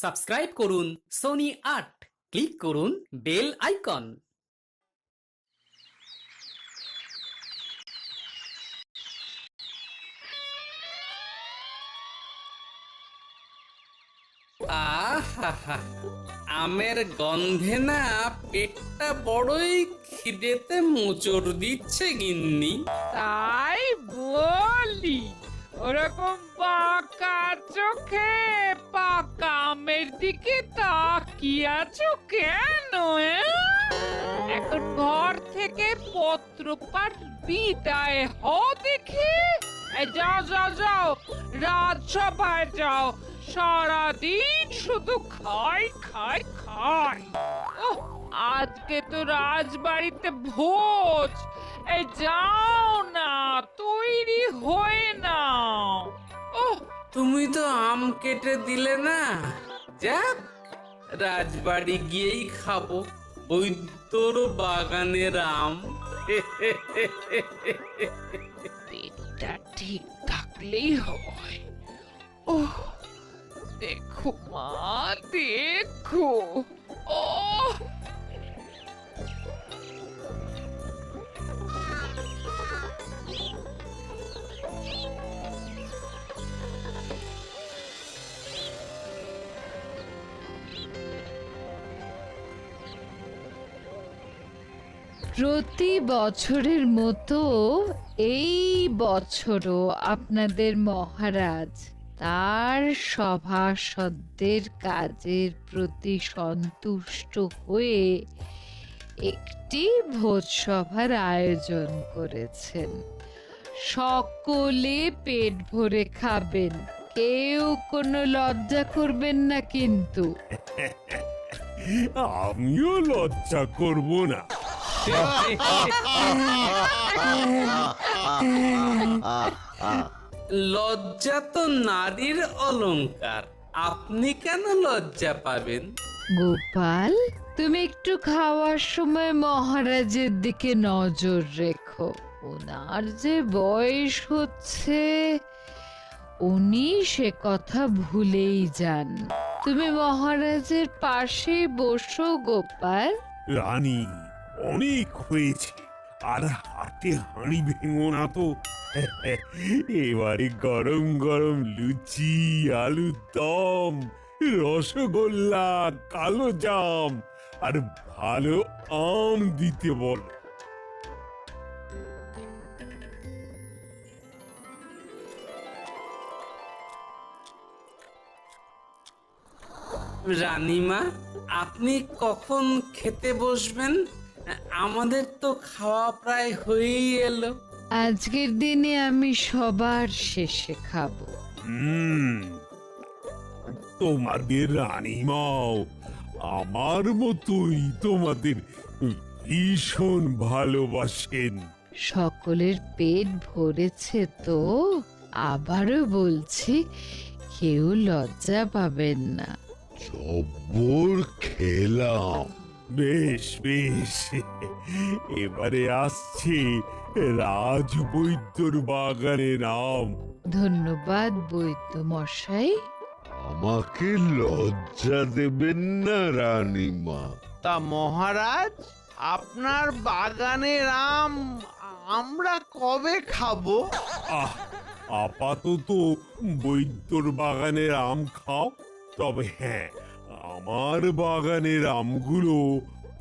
Subscribe করুন Sony আট, click করুন বেল আইকন। আহা, আমের গন্ধে না পেটটা বড়ই খিদেতে মোচড় দিচ্ছে গিন্নি। তাই বলি, ওরকম পাকা চোখে পাকা আমের দিকে তাকিয়ে আছো কেন? এখন ঘর থেকে পত্রপাঠ বিদায় হও দেখি। যাও যাও যাও, রাজসভায় যাও। সারাদিন শুধু খাই খাই খাই। ওহ, আজকে তো রাজবাড়িতে ভোজ। যাও না, তৈরি হয়ে নাও। ওহ, তুমি তো আম কেটে দিলে না, যাক রাজবাড়ি গিয়েই খাবো বৈদ্যর বাগানের আম। পেটটা ঠিক থাকলেই হয়। ওহ, দেখো মা, দেখো। ওহ, প্রতি বছরের মতো এই বছরও আপনাদের মহারাজ তার সভাসদদের কাজের প্রতি সন্তুষ্ট হয়ে একটি ভোজসভার আয়োজন করেছেন। সকলে পেট ভরে খাবেন, কেউ কোনো লজ্জা করবেন না কিন্তু। আমিও লজ্জা করব না। লজ্জা তো নারীর অলংকার, আপনি কেন লজ্জা পাবেন? গোপাল, তুমি একটু খাওয়ার সময় মহারাজের দিকে নজর রেখো। ওনার যে বয়স হচ্ছে, উনি সে কথা ভুলেই যান। তুমি মহারাজের পাশেই বসো গোপাল। রানী, অনেক হয়েছে, আর হাতে হাঁড়ি ভেঙো না তো। এবারে গরম গরম লুচি, আলুর দম, রসগোল্লা, কালো জাম আর ভালো আম দিতে বল। রানীমা, আপনি কখন খেতে বসবেন? আমাদের তো খাওয়া প্রায় হয়েই এলো। আজকের দিনে আমি সবার শেষে খাবো। হুম, তোমাদের রানীমাও আমার মতোই তোমাদের ভীষণ ভালোবাসেন। সকলের পেট ভরেছে তো? আবারও বলছি, কেউ লজ্জা পাবেন না। জব্বর খেলাম। বেশ বেশ, এবারে আসছে রাজবৈদ্যর বাগানের আম। ধন্যবাদ বৈদ্য মশাই। আমাকে লজ্জা দেবেন না রানীমা। তা মহারাজ, আপনার বাগানের আম আমরা কবে খাবো? আহ, আপাতত বৈদ্যর বাগানের আম খাও। তবে হ্যাঁ, আমার বাগানের আমগুলো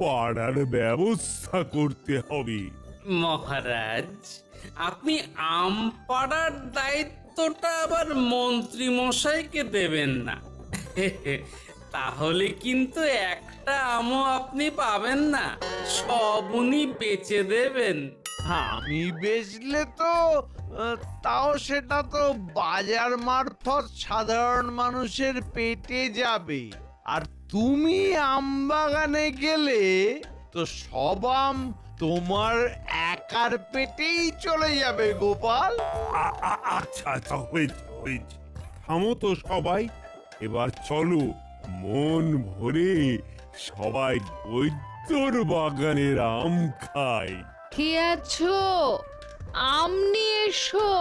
পাড়ার ব্যবস্থা করতে হবে। মহারাজ, আপনি আম পাড়ার দায়িত্বটা আবার মন্ত্রী মশাইকে দেবেন না। তাহলে কিন্তু একটা আমও আপনি পাবেন না, সব উনি বেচে দেবেন। আমি বেচলে তো তাও সেটা তো বাজার মারফত সাধারণ মানুষের পেটে যাবে। আর তুমি আম বাগানে গেলে তো সব আম তোমার একার পেটেই চলে যাবে গোপাল। আচ্ছা আচ্ছা, হয়েছে হয়েছে, থামো তো সবাই। এবার চলো মন ভরে সবাই বৈদ্যর বাগানের আম খায়। কে আছো? আম নিয়ে এসো।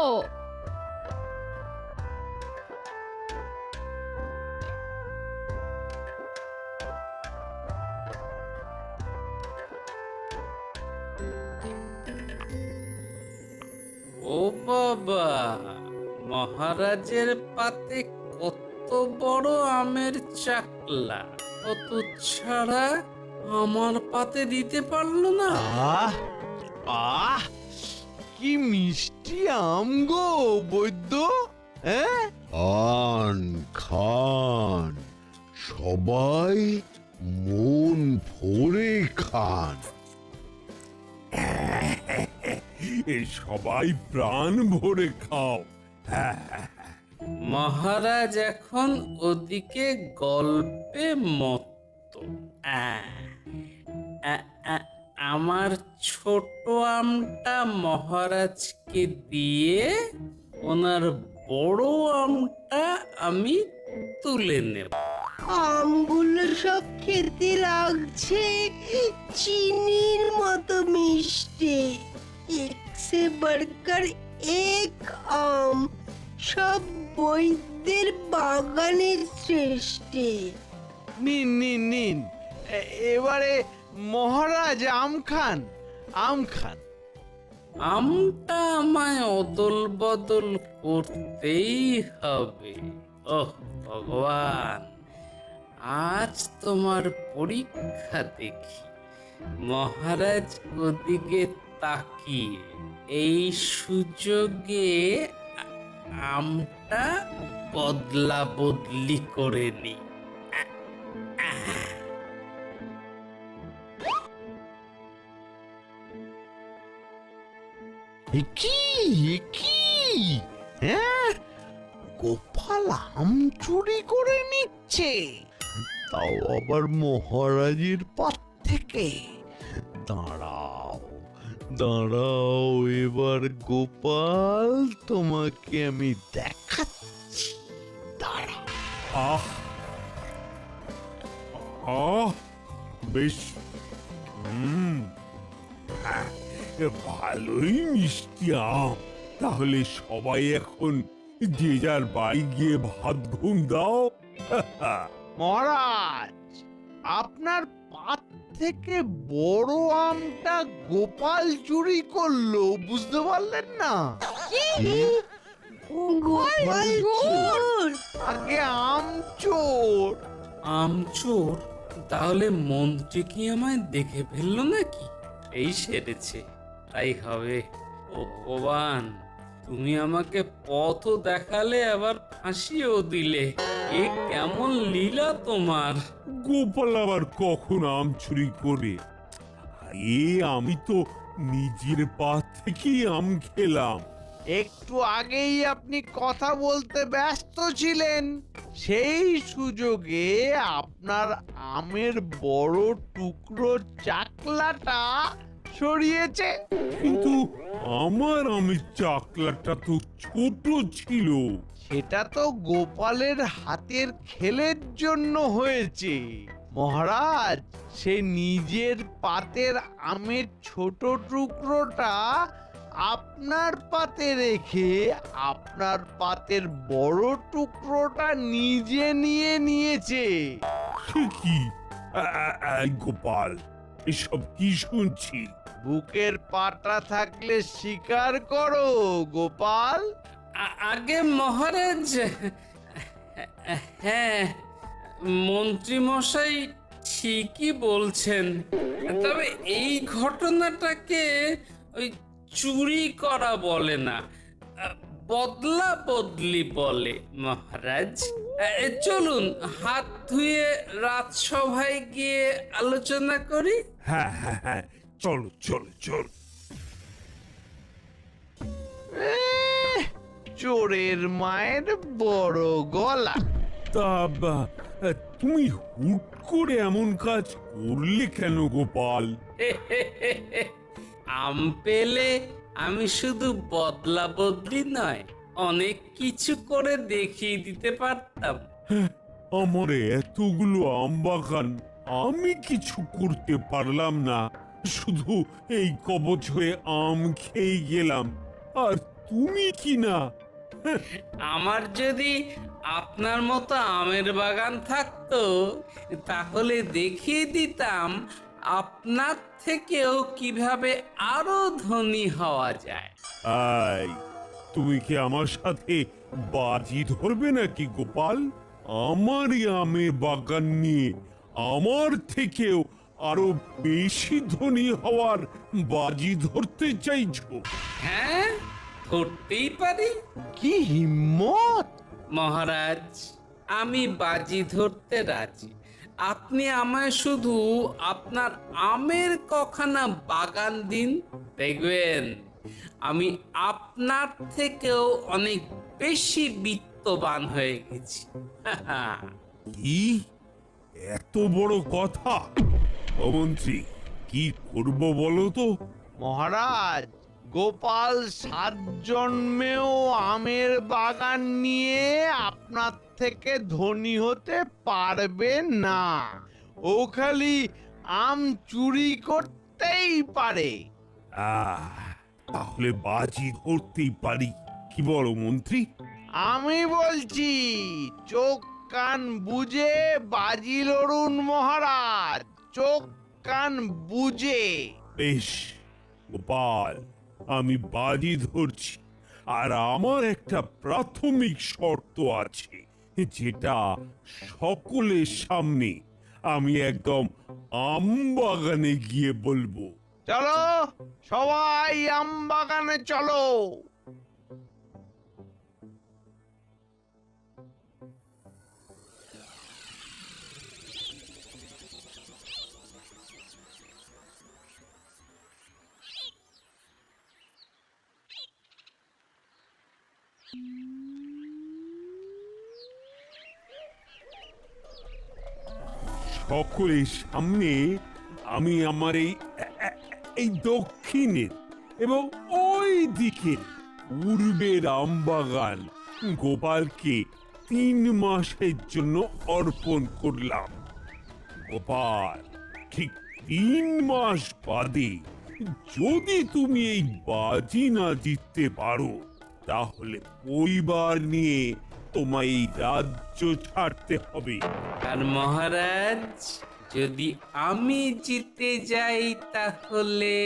ও বাবা, মহারাজের পাতে কত বড় আমের চাকলা, কত ছাড়া আমার পাতে দিতে পারলো না। আহ আহ কি মিষ্টি আম গো বৈদ্য, হ্যাঁ? খান খান, সবাই মন ভরে খান। সবাই প্রাণ ভরে খাও। মহারাজ এখন ওদিকে গল্পে মত্ত। আমার ছোট আমটা মহারাজকে দিয়ে ওনার বড় আমটা আমি তুলে নেব। আমগুলো সব খেতে লাগছে চিনির মতো মিষ্টি। এক সে বড়কর এক আম, সব বৈদ্যের বাগানের সৃষ্টি। নিন নিন নিন, এবারে মহারাজ আম খান, আম খান। আমটা আমায় অদল বদল করতেই হবে। ওহ ভগবান, আজ তোমার পরীক্ষা দেখি। মহারাজ ওদিকে তাকিয়ে এই সুযোগে আমটা বদলা বদলি করে নি। কি হ্যাঁ, গোপাল আম চুরি করে নিচ্ছে, তাও আবার মহারাজের পাত থেকে। দাঁড়াও দাঁড়াও, এবার গোপাল তোমাকে আমি দেখাচ্ছি, দাঁড়াও। আহ আহ বেশ, ভালোই মিষ্টি আম। তাহলে সবাই এখন যে যার বাড়ি গিয়ে ভাত ঘুম দাও। মহারাজ, আপনার পাত থেকে বড় আমটা গোপাল চুরি করলো, বুঝতে পারলেন না? গোপাল চোর! আগে আম চোর। আমচোর? তাহলে মন্ত্রী কি আমায় দেখে ফেললো নাকি? এই সেরেছে, তাই হবে। ভগবান, তুমি আমাকে পথও দেখালে আবার ফাঁসিও দিলে। এ কেমন লীলা তোমার! গোপাল আবার কখন আম চুরি করে? আমি তো নিজের পা থেকেই আম খেলাম। একটু আগেই আপনি কথা বলতে ব্যস্ত ছিলেন, সেই সুযোগে আপনার আমের বড় টুকরো চাকলাটা সরিয়েছে। কিন্তু আমার আমের চাকলাটা তো ছোট ছিল। সেটা তো গোপালের হাতের খেলের জন্য হয়েছে। মহারাজ, সে নিজের পাতের আমের ছোট টুকরোটা আপনার পাতে রেখে আপনার পাতের বড় টুকরোটা নিজে নিয়ে নিয়েছে। সে কি? এই গোপাল, এসব কি শুনছি? বুকের পাটা থাকলে স্বীকার করো গোপাল। আগে মহারাজ, হ্যাঁ, মন্ত্রী মশাই ঠিকই বলছেন। তবে এই ঘটনাটাকে ওই চুরি করা বলে না, বদলা বদলি বলে মহারাজ। চলুন হাত ধুয়ে রাজসভায় গিয়ে আলোচনা করি। হ্যাঁ হ্যাঁ হ্যাঁ, চলো চলো চলো। চোরের মায়ের বড় গলা। তা তুমি হুট করে এমন কাজ করলে কেন গোপাল? আম পেলে আমি শুধু বদলা বদলি নয়, অনেক কিছু করে দেখিয়ে দিতে পারতাম। আমার এতগুলো আম বাগান, আমি কিছু করতে পারলাম না, শুধু এই কবচ হয়ে আম খেয়ে গেলাম। আর তুমি কি না? আমার যদি আপনার মতো আমের বাগান থাকতো, তাহলে দেখিয়ে দিতাম আপনার থেকেও কিভাবে আরো ধনী হওয়া যায়। এই তুমি কি আমার সাথে বাজি ধরবে নাকি গোপাল? আমারই আমের বাগান নিয়ে আমার থেকেও আরো বেশি ধনী হওয়ার বাজি ধরতে চাইছো? হ্যাঁ, ধরতেই পারি কি হিম্মত! মহারাজ। আমি বাজি ধরতে রাজি। আপনি আমায় শুধু আপনার আমের কখানা বাগান দিন, দেখবেন আমি আপনার থেকেও অনেক বেশি বিত্তবান হয়ে গেছি। কি এত বড় কথা? ও মন্ত্রী, কি করব বলো তো? মহারাজ, গোপাল 7 জন্মেও আমের বাগান নিয়ে আপনার থেকে ধনী হতে পারবে না। ও খালি আম চুরি করতেই পারে। তাহলে বাজি ধরতেই পারি, কি বলো মন্ত্রী? আমি বলছি, চোখ কান বুঝে বাজি লড়ুন মহারাজ, চোখ কান বুঝে। বেশ গোপাল, আমি বাজি ধরছি। আর আমার একটা প্রাথমিক শর্ত আছে, যেটা সকলের সামনে আমি একদম আম বাগানে গিয়ে বলবো। চলো সবাই আম বাগানে চলো। সকলের সামনে আমি আমার এই দক্ষিণের এবং ওই দিকের পূর্বের আমবাগান গোপালকে 3 মাসের জন্য অর্পণ করলাম। গোপাল, ঠিক 3 মাস বাদে যদি তুমি এই বাজি না জিততে পারো, তাহলে পরিবার নিয়ে তোমায় এই রাজ্য ছাড়তে হবে। আর মহারাজ, যদি আমি জিতে যাই তাহলে?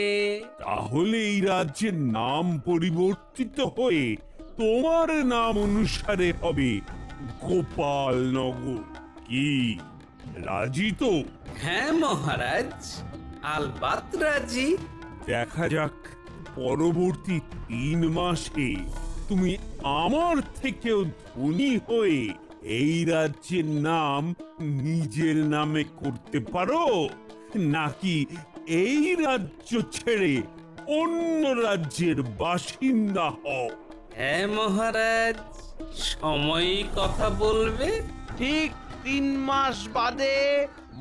তাহলে এই রাজ্যের নাম পরিবর্তিত হয়ে তোমার নাম অনুসারে হবে গোপাল নগর। কি রাজি তো? হ্যাঁ মহারাজ, আলবাত রাজি। দেখা যাক পরবর্তী 3 মাসে তুমি আমার থেকেও ধনী হয়ে এই রাজ্যের নাম নিজের নামে করতে পারো, নাকি এই রাজ্য ছেড়ে অন্য রাজ্যের বাসিন্দা হও। হ্যাঁ মহারাজ, সময়ই কথা বলবে। ঠিক 3 মাস বাদে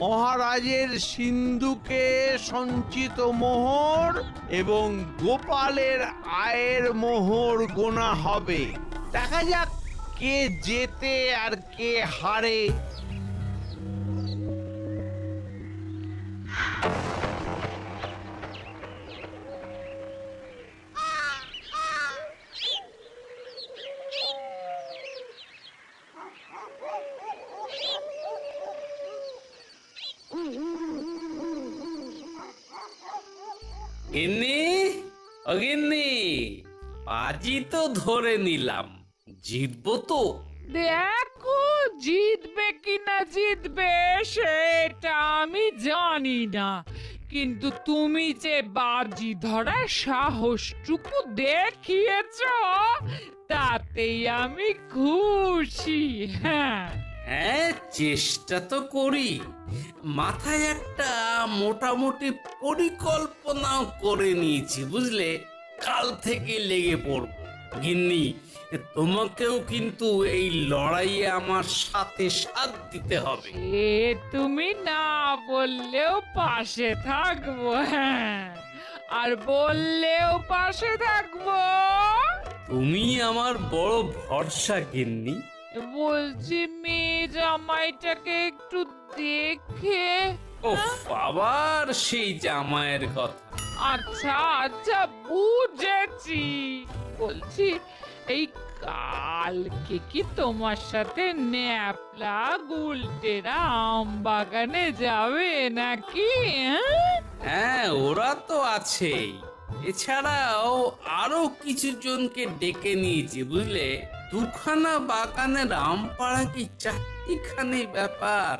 মহারাজের সিন্ধুকে সঞ্চিত মোহর এবং গোপালের আয়ের মোহর গোনা হবে। দেখা যাক কে জেতে আর কে হারে। গিন্নি, ও গিন্নি, বাজি তো ধরে নিলাম, জিতবো তো? দেখো, জিতবে কিনা জিতবে সেটা আমি জানি না, কিন্তু তুমি যে বাজি ধরার সাহসটুকু দেখিয়েছ তাতেই আমি খুশি। হ্যাঁ হ্যাঁ, চেষ্টা তো করি। মাথায় একটা মোটামুটি পরিকল্পনাও করে নিয়েছি, বুঝলে? কাল থেকে লেগে পড়ব। গিন্নি, তোমাকেও কিন্তু এই লড়াইয়ে আমার সাথে সাথ দিতে হবে। এ তুমি না বললেও পাশে থাকবো, হ্যাঁ, আর বললেও পাশে থাকবো। তুমি আমার বড় ভরসা গিন্নি। বলছি, মেয়ে জামাইটাকে একটু দেখে। ও আবার সেই জামাইয়ের কথা। আচ্ছা আচ্ছা, বুঝেছি। বলছি, এই কালকে কি তোমার সাথে ন্যাপলা গুলটেরা আম বাগানে যাবে নাকি? হ্যাঁ, ওরা তো আছেই। এছাড়াও আরো কিছু জনকে ডেকে নিয়েছি বুঝলে। দুখানা বাগানের আম পাড়া কি চারটিখানি ব্যাপার।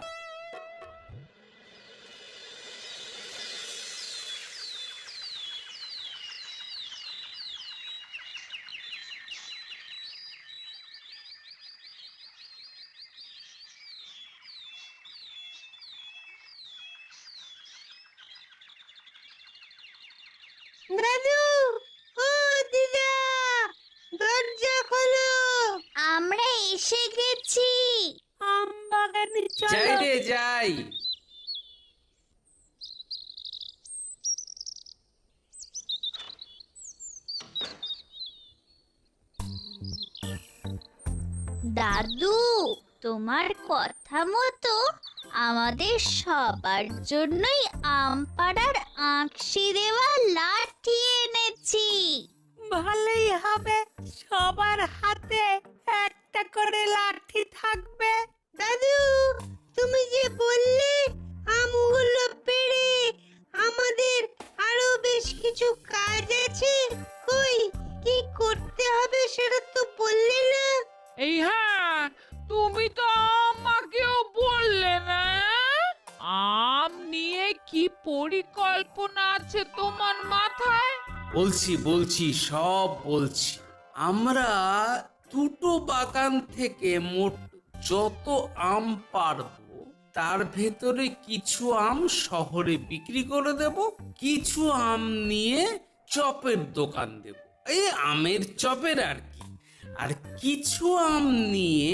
দাদু, ও দিদা, দরজা খোলো। আমরা এসে গেছি। আম বাগানে যাই চলো। রে যাই। দাদু, তোমার কথা মতো আমাদের সবার জন্যই আম পাড়ার আঁকশি দেওয়া লাঠি এনেছি। ভালোই হবে, সবার হাতে একটা করে লাঠি থাকবে। দাদু, তুমি যে বললে আমগুলো পেড়ে আমাদের আরো বেশ কিছু কাজ আছে, কই কি করতে হবে সেটা তো বললে না। এই হ্যাঁ, তুমি তো আমাকেও বললে না। আম নিয়ে কি পরিকল্পনা আছে তোমার মাথায়? বলছি সব বলছি। আমরা দুটো বাগান থেকে মোট যত আম পারবো তার ভেতরে কিছু আম শহরে বিক্রি করে দেব, কিছু আম নিয়ে চপের দোকান দেব, এই আমের চপের আর কি। আর কিছু আম নিয়ে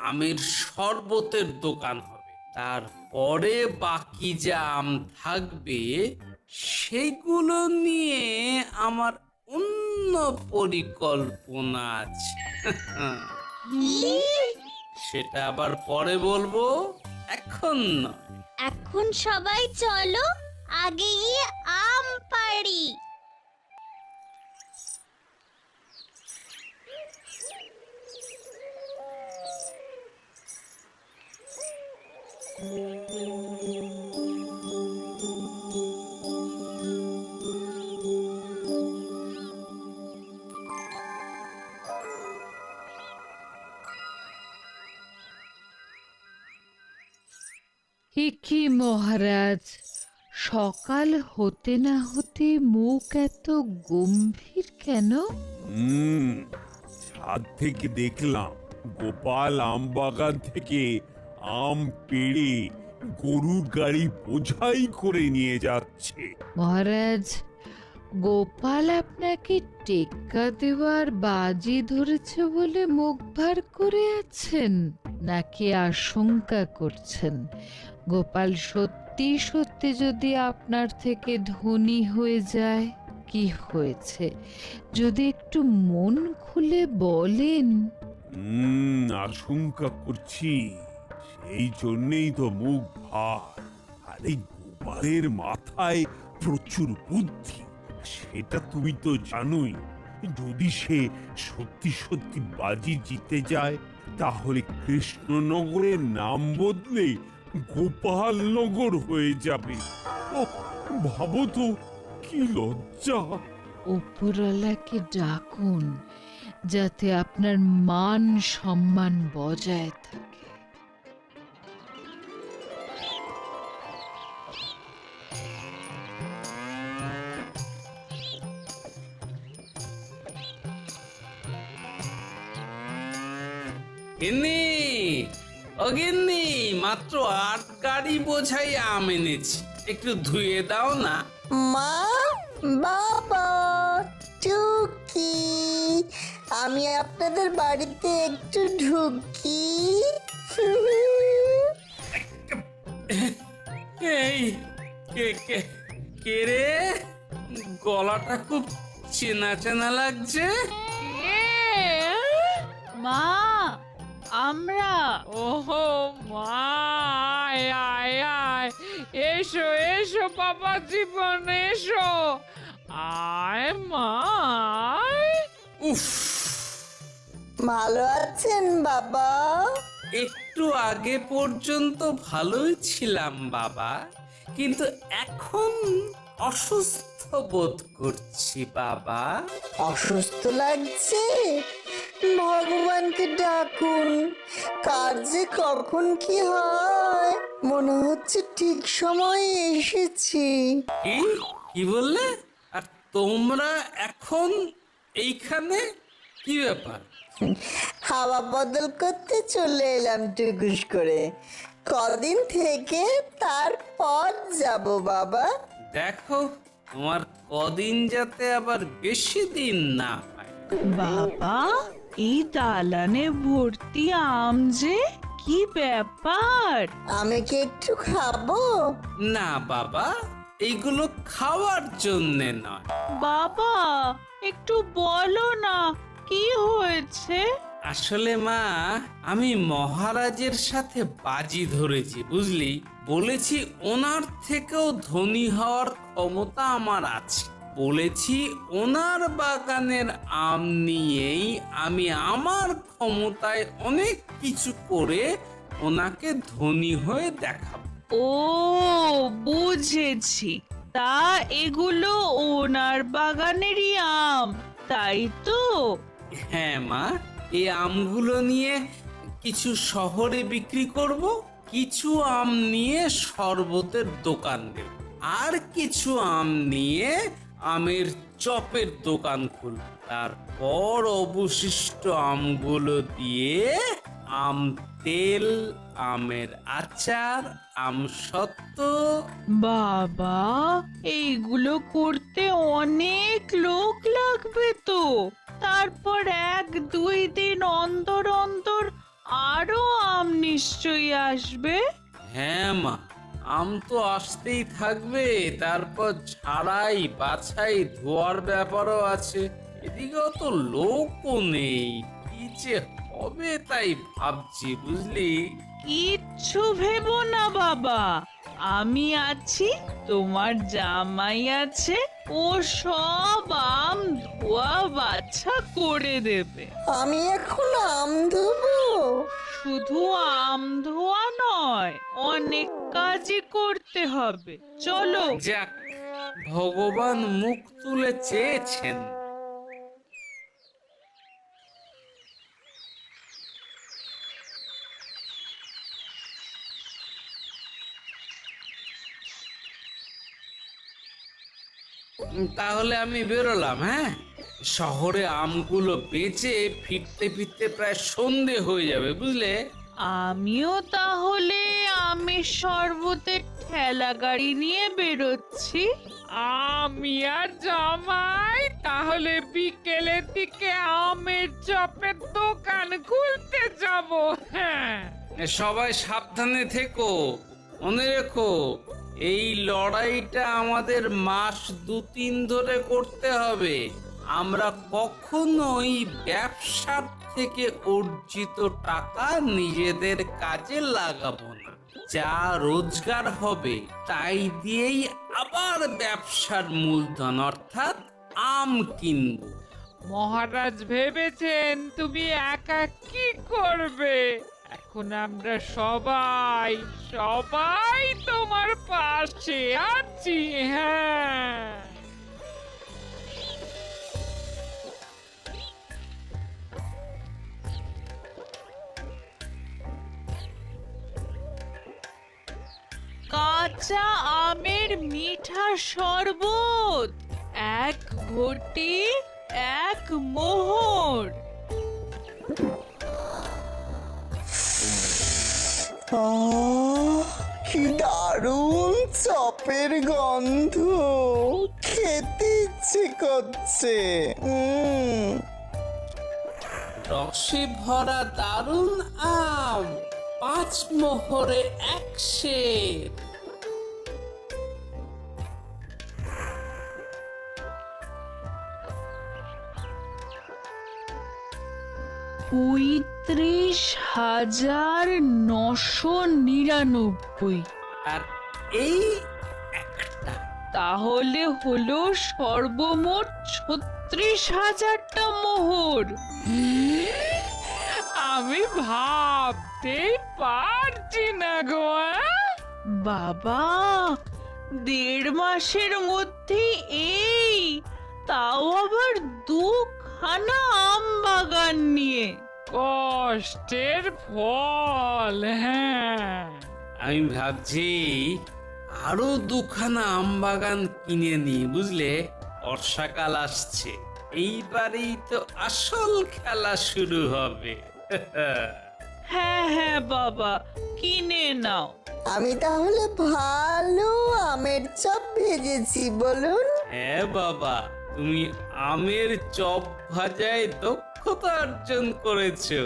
আমের শরবতের দোকান হবে। তারপরে বাকি যা আম থাকবে সেগুলো নিয়ে আমার অন্য পরিকল্পনা আছে। সেটা আবার পরে বলবো, এখন নয়। এখন সবাই চলো আগে গিয়ে আম পাড়ি। কি মহারাজ, সকাল হতে না হতে মুখ এত গম্ভীর কেন? ছাদ থেকে দেখলাম গোপাল আম বাগান থেকে আম পেড়ে গরুর গাড়ি বোঝাই করে নিয়ে যাচ্ছে। মহারাজ, গোপাল আপনাকে টেক্কা দেওয়ার বাজি ধরেছে বলে মুখ ভার করে আছেন, নাকি আশঙ্কা করছেন গোপাল সত্যি সত্যি যদি আপনার থেকে ধনী হয়ে যায়? কি হয়েছে যদি একটু মন খুলে বলেন। আশঙ্কা করছি, সেই জন্যেই তো মুখ ভার। আর এই গোপালের মাথায় প্রচুর বুদ্ধি, সেটা তুমি তো জানোই। যদি সে সত্যি সত্যি বাজি জিতে যায় তাহলে কৃষ্ণনগরের নাম বদলে গোপালনগর হয়ে যাবে। ওহ, ভাবো তো কি লজ্জা। উপরওয়ালাকে ডাকুন যাতে আপনার মান সম্মান বজায় থাকে। গিন্নি, ও গিন্নি, মাত্র 8 গাড়ি বোঝাই আম এনেছি, একটু ধুয়ে দাও না। মা, বাবা, টুকি, আমি আপনাদের বাড়িতে একটু ঢুকি। এই কে কে কে রে? গলাটা খুব চেনা চেনা লাগছে। মা, আমরা। ওহো মা, আয় আয় আয়, এসো এসো বাবা জীবন, এসো, আয় মা আয়। উফ, ভালো আছেন বাবা? একটু আগে পর্যন্ত ভালোই ছিলাম বাবা, কিন্তু এখন অসুস্থ বোধ করছি বাবা। অসুস্থ লাগছে? ভগবানকে ডাকুন, কার যে কখন কি হয়। মনে হচ্ছে ঠিক সময়ে এসেছি। কি কি বললে? আর তোমরা এখন এইখানে? কি ব্যাপার? হাওয়া বদল করতে চলে এলাম টুকুস করে। কদিন থেকে তারপর যাব বাবা। দেখো তোমার কদিন যাতে আবার বেশি দিন না হয়। বাবা, এই দালানে ভর্তি আম যে, কি ব্যাপার? আমি কি একটু খাবো? না বাবা, এইগুলো খাওয়ার জন্যে নয়। বাবা, একটু বলো না কি হয়েছে? আসলে মা, আমি মহারাজের সাথে বাজি ধরেছি বুঝলি। বলেছি ওনার থেকেও ধনী হওয়ার ক্ষমতা আমার আছে। বলেছি ওনার বাগানের আম নিয়েই আমি আমার ক্ষমতায় অনেক কিছু করে ওনাকে ধনী হয়ে দেখাবো। ও, বুঝেছি। তা এগুলো ওনার বাগানেরই আম, তাই তো? হ্যাঁ মা, এই আমগুলো নিয়ে কিছু শহরে বিক্রি করব, কিছু আম নিয়ে শরবতের দোকান দেব, আর কিছু আম নিয়ে আমের চপের দোকান খুলব। তারপর অবশিষ্ট আমগুলো দিয়ে আম তেল, আমের আচার, আম সত্ত্ব। বাবা, এইগুলো করতে অনেক লোক লাগবে তো। তারপর 1-2 দিন অন্তর অন্তর আরো আম নিশ্চয়ই আসবে। হ্যাঁ মা, আম তো আসতেই থাকবে। তারপর ছাড়াই বাছাই ধোয়ার ব্যাপারও আছে। এদিকে অত লোকও নেই। কি যে হবে তাই ভাবছি বুঝলি। কিচ্ছু ভেবো না বাবা, আমি আছি, তোমার জামাই আছে, ও সব আম ধোয়া বাছা করে দেবে। আমি এখন আম ধোবো? শুধু আম ধোয়া নয়, অনেক কাজই করতে হবে। চলো। যাক, ভগবান মুখ তুলে চেয়েছেন। তাহলে আমি বেরোলাম। হ্যাঁ, শহরে আমগুলো বেচে ফিরতে ফিরতে প্রায় সন্ধে হয়ে যাবে বুঝলে। আমিও তাহলে আমের শরবতের ঠেলা গাড়ি নিয়ে বেরোচ্ছি। আমি আর জামাই তাহলে বিকেলের দিকে আমের চপের দোকান খুলতে যাব। হ্যাঁ, সবাই সাবধানে থেকো। মনে রেখো, এই লড়াইটা আমাদের মাস 2-3 ধরে করতে হবে। আমরা কখনোই ব্যবসার থেকে অর্জিত টাকা নিজেদের কাজে লাগাবো না। যা রোজগার হবে তাই দিয়েই আবার ব্যবসার মূলধন অর্থাৎ আম কিনবো। মহারাজ ভেবেছেন তুমি একা কি করবে? এখন আমরা সবাই সবাই তোমার পাশে আছি। হ্যাঁ, কাঁচা আমের মিঠা শরবত, 1 ঘটি 1 মোহর। কি দারুণ চপের গন্ধ, খেতে ইচ্ছে করছে। রসে ভরা দারুণ আম, 5 মোহরে 1 সের। $৩৫,৯৯৯ আর এই একটা। তাহলে হলো সর্বমোট ৩৬,০০০টা মোহর। আমি ভাবতেই পারছি না গো। বাবা, দেড় মাসের মধ্যে এই, তাও আবার দুখানা আম বাগান নিয়ে। কষ্টের ফল, হ্যাঁ। আমি ভাবছি আরো দুখানা আম বাগান কিনে নি, বুঝলে? বর্ষাকাল আসছে, এইবারেই তো আসল খেলা শুরু হবে। হ্যাঁ হ্যাঁ বাবা, কিনে নাও। আমি তাহলে ভালো আমের চপ ভেজেছি বলুন। হ্যাঁ বাবা, তুমি আমের চপ ভাজায় দক্ষতা অর্জন করেছো।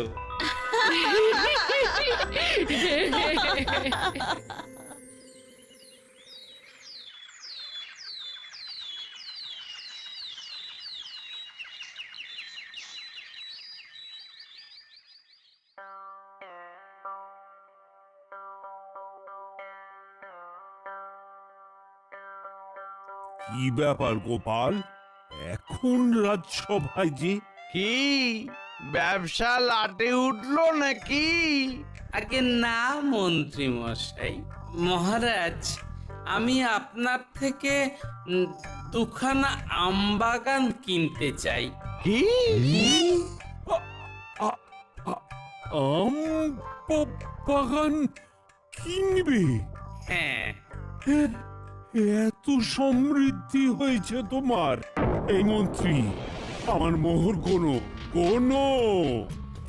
কি ব্যাপার গোপাল, এখন রাজসভায় যে? কি ব্যবসা লাটে উঠলো নাকি? আগে না মন্ত্রী মশাই, মহারাজ, আমি আপনার থেকে দুখানা আম বাগান কিনতে চাই। কি? আম বাগান কিনবে? হ্যাঁ, এত সমৃদ্ধি হয়েছে তোমার? এই মন্ত্রী, আমার মোহর কোনো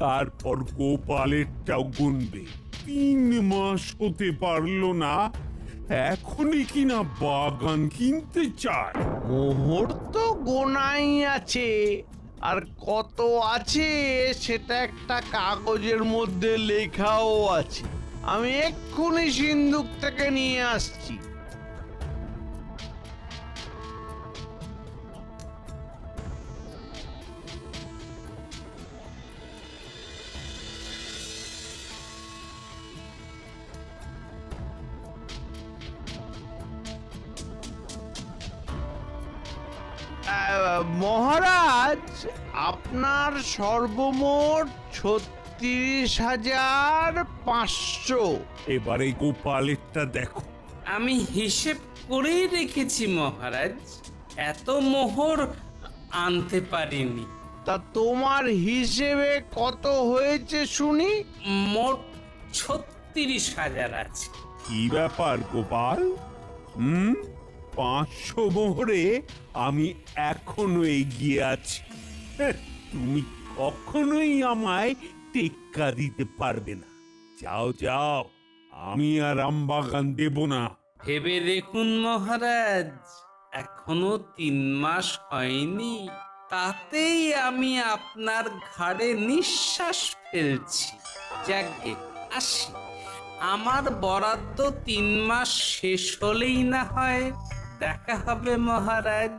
তারপর গোপালেরটাও গুনবে। 3 মাস হতে পারলো না, এখনই কিনা বাগান কিনতে চায়। মোহর তো গোনাই আছে, আর কত আছে সেটা একটা কাগজের মধ্যে লেখাও আছে। আমি এক্ষুনি সিন্ধুক থেকে নিয়ে আসছি। মহারাজ, আপনার সর্বমোট 36,500। এবারে গোপালেরটা দেখো। আমি হিসেব করেই রেখেছি মহারাজ, এত মোহর আনতে পারিনি। তা তোমার হিসেবে কত হয়েছে শুনি? মোট 36,000 আছে। কি ব্যাপার গোপাল, 500 মোহরে আমি এখনো এগিয়ে আছি। তুমি কখনোই আমায় টেক্কা দিতে পারবে না। যাও যাও, আমি আর আমবাগান দেব না। ভেবে দেখুন মহারাজ, এখনো 3 মাস হয়নি, তাতেই আমি আপনার ঘাড়ে নিঃশ্বাস ফেলছি। যাকে আসি, আমার বরাদ্দ 3 মাস শেষ হলেই না হয় দেখা হবে মহারাজ।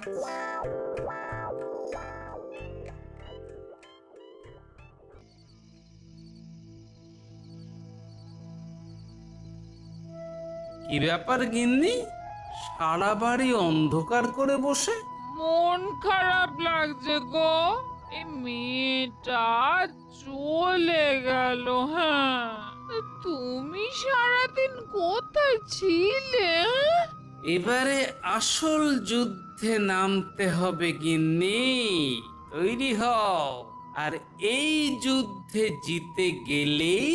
কি ব্যাপার গিন্নি, সারা বাড়ি অন্ধকার করে বসে? মন খারাপ লাগছে গো, এই মেয়েটা চলে গেল। হ্যাঁ, তুমি সারাদিন কোথায় ছিলে? এবারে আসল যুদ্ধে নামতে হবে গিন্নি, তৈরি হও। আর এই যুদ্ধে জিতে গেলেই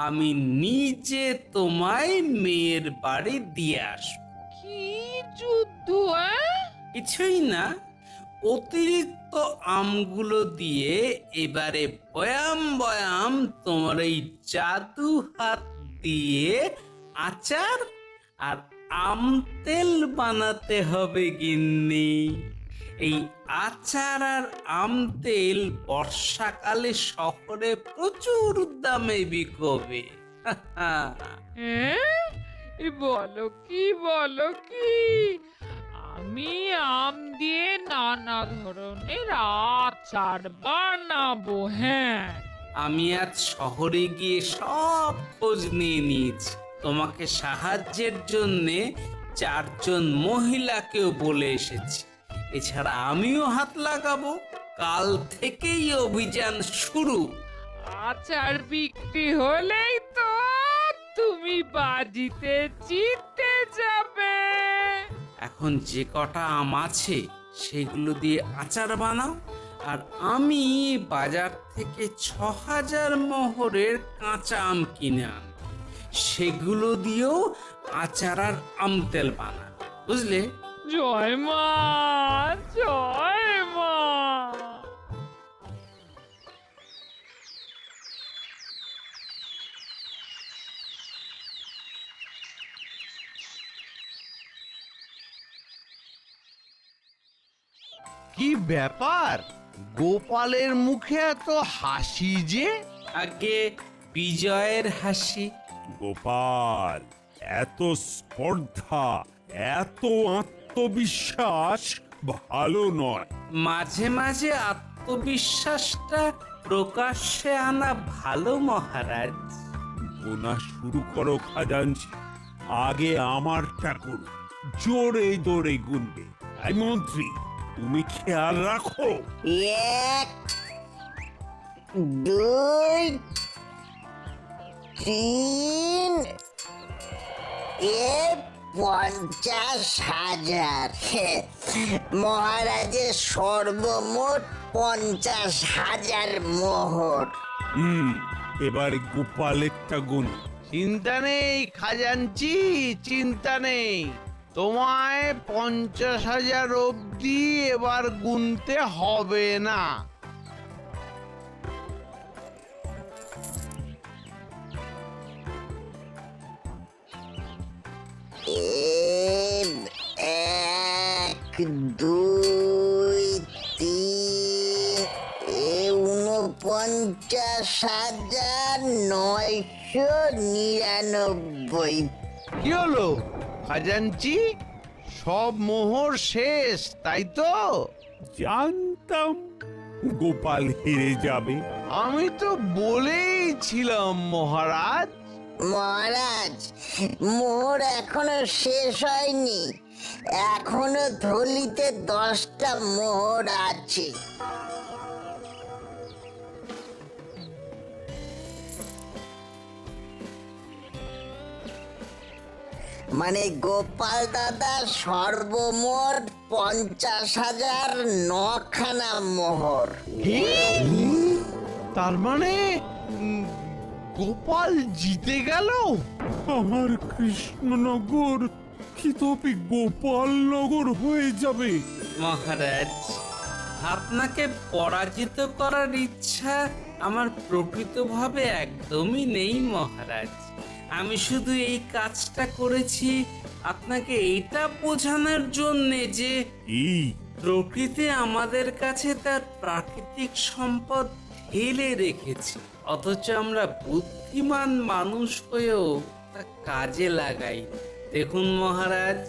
আমি নিজে তোমায় মেয়ের বাড়ি দিয়ে আসব। কি যুদ্ধ? কিছুই না, অতিরিক্ত আমগুলো দিয়ে এবারে বয়াম বয়াম তোমার এই জাদু হাত দিয়ে আচার আর আম তেল বানাতে হবে গিন্নি। এই আচার আর আম তেল বর্ষাকালে শহরে প্রচুর দামে বিকবে। বলো কি, আমি আম দিয়ে নানা ধরনের আচার বানাবো। হ্যাঁ, আমি আজ শহরে গিয়ে সব খোঁজ নিয়ে নিয়েছি। তোমাকে সাহায্যের জন্যে 4 জন মহিলাকেও বলে এসেছি। এছাড়া আমিও হাত লাগাবো। কাল থেকেই অভিযান শুরু। আচার বিক্রি হলেই তো তুমি বাজিতে জিতে যাবে। এখন যে কটা আম আছে সেগুলো দিয়ে আচার বানাও, আর আমি বাজার থেকে ৬,০০০ মোহরের কাঁচা আম কিনে আনব, সেগুলো দিয়েও আচার আর আম তেল বানাও, বুঝলে? জয় মা, জয় মা। কি ব্যাপার, গোপালের মুখে এত হাসি যে? আগে বিজয়ের হাসি। গোপাল, এত স্পর্ধা, এত আত্মবিশ্বাস ভালো নয়। মাঝে মাঝে আত্মবিশ্বাসটা প্রকাশ্যে আনা ভালো মহারাজ। গোনা শুরু করো খাজাঞ্চি, আগে আমারটা করো, জোরে জোরে গুনবে। এই মন্ত্রী, তুমি খেয়াল রাখো। 1 2 3 50,000। মহারাজের সর্বমোট 50,000 মোহর। এবার গোপালেরটা গুন। চিন্তা নেই খাজাঞ্চি, চিন্তা নেই। তোমায় 50,000 অব্দি এবার গুনতে হবে না। এক 2 3 49,999। কি হলো খাজাঞ্চি, সব মোহর শেষ তাই তো? জানতাম গোপাল হেরে যাবে। আমি তো বলেই ছিলাম মহারাজ। মহারাজ, মোহর এখনো শেষ হয়নি, এখনো থলিতে 10টা মোহর আছে। মানে গোপাল দাদা সর্বমোট 50,009খানা মোহর। কি? তার মানে গোপাল জিতে গেল? আমার কৃষ্ণনগর কি তবে গোপালনগর হয়ে যাবে? মহারাজ, আপনাকে পরাজিত করার ইচ্ছা আমার প্রকৃতভাবে একদমই নেই মহারাজ। আমি শুধু এই কাজটা করেছি আপনাকে এইটা বোঝানোর জন্যে যে প্রকৃতি আমাদের কাছে তার প্রাকৃতিক সম্পদ ঢেলে রেখেছে, অথচ আমরা বুদ্ধিমান মানুষ হয়েও তা কাজে লাগাই। দেখুন মহারাজ,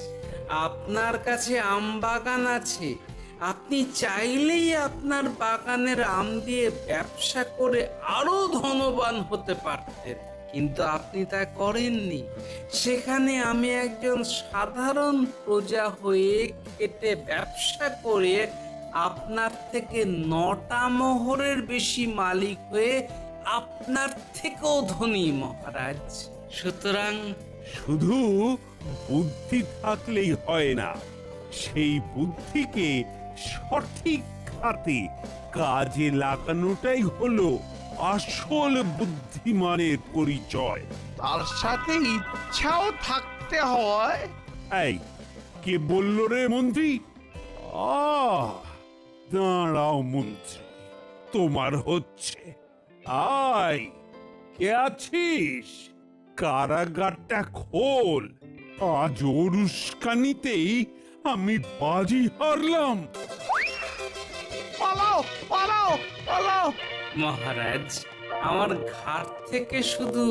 আপনার কাছে আম বাগান আছে, আপনি চাইলেই আপনার বাগানের আম দিয়ে ব্যবসা করে আরো ধনবান হতে পারতেন, কিন্তু আপনি তা করেননি। সেখানে আমি একজন সাধারণ প্রজা হয়ে খেটে ব্যবসা করে আপনার থেকে 9টা মোহরের বেশি মালিক হয়ে আপনার থেকেও ধনী মহারাজ। সুতরাং শুধু বুদ্ধি থাকলেই হয় না, সেই বুদ্ধিকে সঠিক খাতে কাজে লাগানোটাই হলো আসল বুদ্ধিমানের পরিচয়। তার সাথে ইচ্ছাও থাকতে হয়। এই, কে বলল রে মন্ত্রী? দাঁড়াও মন্ত্রী, তোমার হচ্ছে। আয়, কে আছিস? কারাগারটা খোল। আজ ওর উস্কানিতেই আমি বাজি হারলাম। পালাও পালাও পালাও। মহারাজ, আমার ঘাট থেকে শুধু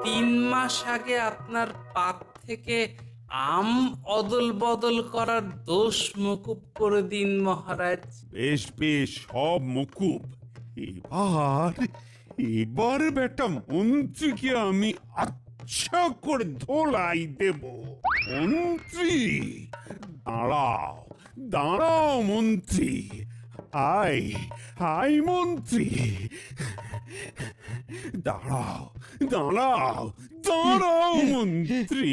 3 মাস আগে আপনার পাত থেকে আম অদল বদল করার দোষ মকুব করে দিন মহারাজ। বেশ বেশ, সব মকুব। এবার বেটা মন্ত্রীকে আমি আচ্ছা করে ধোলাই দেব। মন্ত্রী দাঁড়াও, দাঁড়াও মন্ত্রী। আয় আয় মন্ত্রী, দাঁড়াও দাঁড়াও দাঁড়াও মন্ত্রী।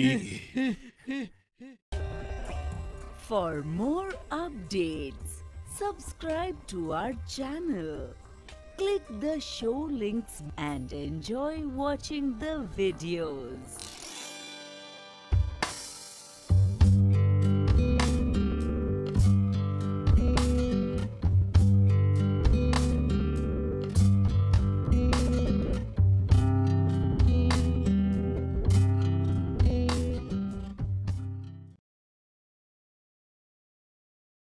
For more updates, subscribe to our channel, click the show links and enjoy watching the videos.